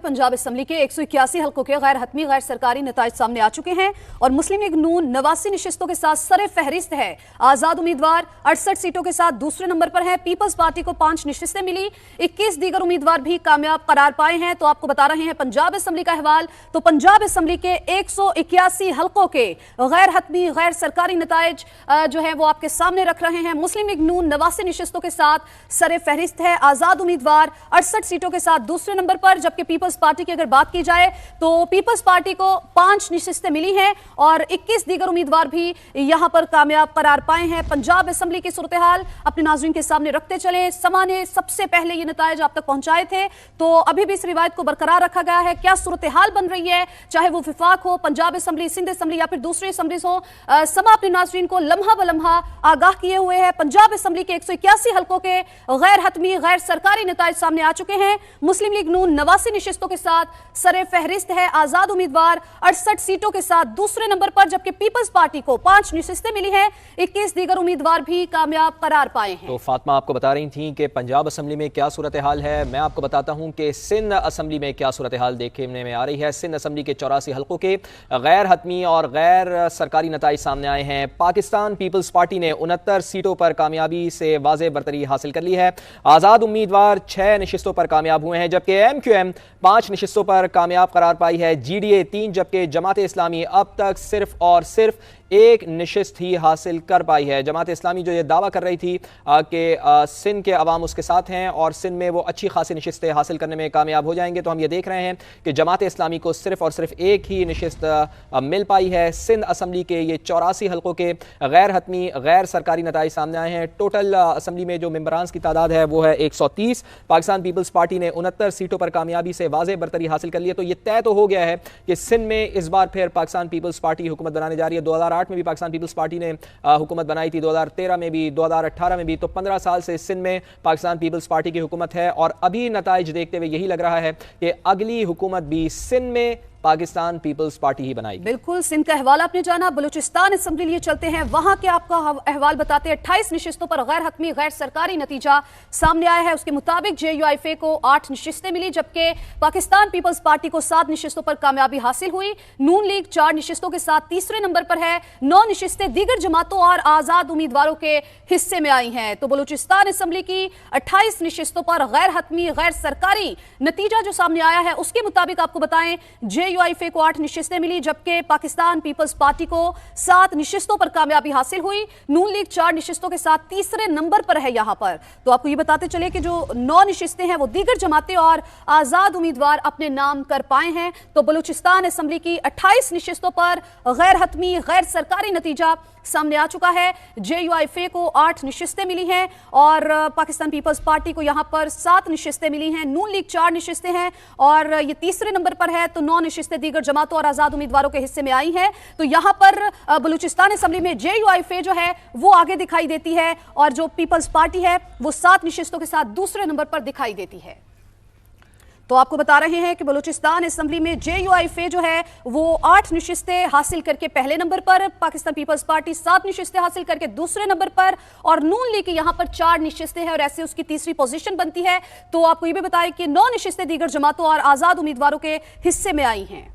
Punjab assembly के 181 हल्कों के गैर हतमी गैर सरकारी नताइज सामने आ चुके हैं और मुस्लिम लीग नून 89 नशिस्तों के साथ सरे फहरिस्त है। आजाद उम्मीदवार 68 सीटों के साथ दूसरे नंबर पर है। पीपल्स पार्टी को 5 नशिस्तें मिली, 21 दीगर उम्मीदवार भी कामयाब करार पाए हैं। तो आपको बता रहे हैं पंजाब असम्बली का अहवाल। तो पंजाब असम्बली के 181 हल्कों के गैर हतमी गैर सरकारी नताइज जो है वो आपके सामने रख रहे हैं। मुस्लिम लीग नून 89 नशिस्तों के साथ सरे फहरिस्त है। आजाद उम्मीदवार 68 सीटों के साथ दूसरे नंबर पर, जबकि पीपल्स पार्टी की अगर बात की जाए तो पीपल्स पार्टी को 5 नशिस्तें मिली हैं और 21 दीगर उम्मीदवार भी यहां पर कामयाब करार पाए हैं। पंजाब असम्बली की सूरत हाल अपने नाज़रीन के सामने रखते चले। समा ने सबसे पहले ये नताइज आप तक पहुंचाए थे, तो अभी भी इस रिवायत को बरकरार रखा गया है। क्या सूरत हाल बन रही है, चाहे वो विफाक हो, पंजाब असम्बली, सिंध असम्बली या फिर दूसरी असम्बलीज हो, समा अपने नाज़रीन को लम्हा ब लम्हा आगाह किए हुए है। पंजाब असम्बली के 181 हल्कों के गैर हतमी गैर सरकारी नताइज सामने आ चुके हैं। मुस्लिम लीग नून 89 नशिस्तों के साथ सरे फहरिस्त है। आजाद उम्मीदवार 68 सीटों के साथ दूसरे नंबर पर, जबकि पीपल्स पार्टी को 5 नशिस्तें मिली हैं। 21 दीगर उम्मीदवार भी कामयाब करार पाए हैं। तो फातिमा आपको बता रही थी कि पंजाब असम्बली में क्या सूरत हाल है। मैं आपको बताता हूं कि सिंध असम्बली में क्या सूरत हाल देखने में आ रही है। सिंध असम्बली के 84 हल्कों के गैर हतमी और गैर सरकारी नताइज सामने आए हैं। पाकिस्तान पीपल्स पार्टी ने 69 सीटों पर कामयाबी से वाज़ेह बरतरी हासिल कर ली है। आज़ाद उम्मीदवार 6 नशिस्तों पर कामयाब हुए हैं, जबकि MQM 5 नशिस्तों पर कामयाब करार पाई है। GDA 3, जबकि जमात इस्लामी अब तक सिर्फ और सिर्फ 1 नशिस्त ही हासिल कर पाई है। जमात इस्लामी जो ये दावा कर रही थी कि सिंध के अवाम उसके साथ हैं और सिंध में वो अच्छी खासी नशिस्तें हासिल करने में कामयाब हो जाएंगे, तो हम ये देख रहे हैं कि जमात इस्लामी को सिर्फ और सिर्फ 1 ही नशिस्त मिल पाई है। सिंध असम्बली के ये 84 हल्कों के गैर हतमी गैर सरकारी नताइज सामने आए हैं। टोटल असम्बली में जो मेंबरान की तादाद है वो है 130। पाकिस्तान पीपल्स पार्टी ने 69 सीटों पर कामयाबी से वाज़ेह बरतरी हासिल कर ली है। तो ये तय तो हो गया है कि सिंध में इस बार फिर पाकिस्तान पीपल्स पार्टी हुकूमत बनाने जा रही है। 2008 में भी पाकिस्तान पीपल्स पार्टी ने हुकूमत बनाई थी, 2013 में भी, 2018 में भी। तो 15 साल से सिंध में पाकिस्तान पीपल्स पार्टी की हुकूमत है और अभी नताइज देखते हुए यही लग रहा है कि अगली हुकूमत भी सिंध में पाकिस्तान पीपल्स पार्टी ही बनाएगी। बिल्कुल, सिंध का अहवाल आपने जाना। बलूचिस्तान असम्बली लिए चलते हैं, वहां के आपका अहवाल बताते हैं। 28 नशिस्तों पर गैर हतमी गैर सरकारी नतीजा सामने आया है। उसके मुताबिक JUIFA को 8 नशिस्तें मिली, जबकि पाकिस्तान पीपल्स पार्टी को 7 नशिस्तों पर कामयाबी हासिल हुई। नून लीग 4 नशिस्तों के साथ तीसरे नंबर पर है। 9 नशिस्तें दीगर जमातों और आजाद उम्मीदवारों के हिस्से में आई हैं। तो बलूचिस्तान असम्बली की 28 नशिस्तों पर गैर हतमी गैर सरकारी नतीजा जो सामने आया है, उसके मुताबिक आपको बताएं JUIFA को 8 नशिस्तें मिली, जबकि पाकिस्तान पीपल्स पार्टी को 7 नशिस्तों पर कामयाबी हासिल हुई। नून लीग 4 नशिस्तों के साथ तीसरे नंबर पर है यहां पर। तो आपको ये बताते चले कि जो 9 नशिस्तें हैं वो दीगर जमातें और आजाद उम्मीदवार अपने नाम कर पाए हैं। तो बलूचिस्तान असम्बली की 28 नशिस्तों पर गैर हतमी गैर सरकारी नतीजा सामने आ चुका है। JUIFA को 8 नशिस्तें मिली हैं और पाकिस्तान पीपल्स पार्टी को यहां पर 7 नशिस्तें मिली हैं। नून लीग 4 नशिस्तें हैं और ये तीसरे नंबर पर है। तो 9 नशिस्तें दीगर जमातों और आजाद उम्मीदवारों के हिस्से में आई हैं। तो यहां पर बलूचिस्तान असम्बली में JUIFA जो है वो आगे दिखाई देती है और जो पीपल्स पार्टी है वो 7 नशिस्तों के साथ दूसरे नंबर पर दिखाई देती है। तो आपको बता रहे हैं कि बलूचिस्तान असम्बली में JUIFA जो है वो 8 नशिस्तें हासिल करके पहले नंबर पर, पाकिस्तान पीपल्स पार्टी 7 नशिस्तें हासिल करके दूसरे नंबर पर और नून लीग की यहां पर 4 नशिस्तें हैं और ऐसे उसकी तीसरी पोजीशन बनती है। तो आपको ये भी बताएं कि 9 नशिस्तें दीगर जमातों और आजाद उम्मीदवारों के हिस्से में आई हैं।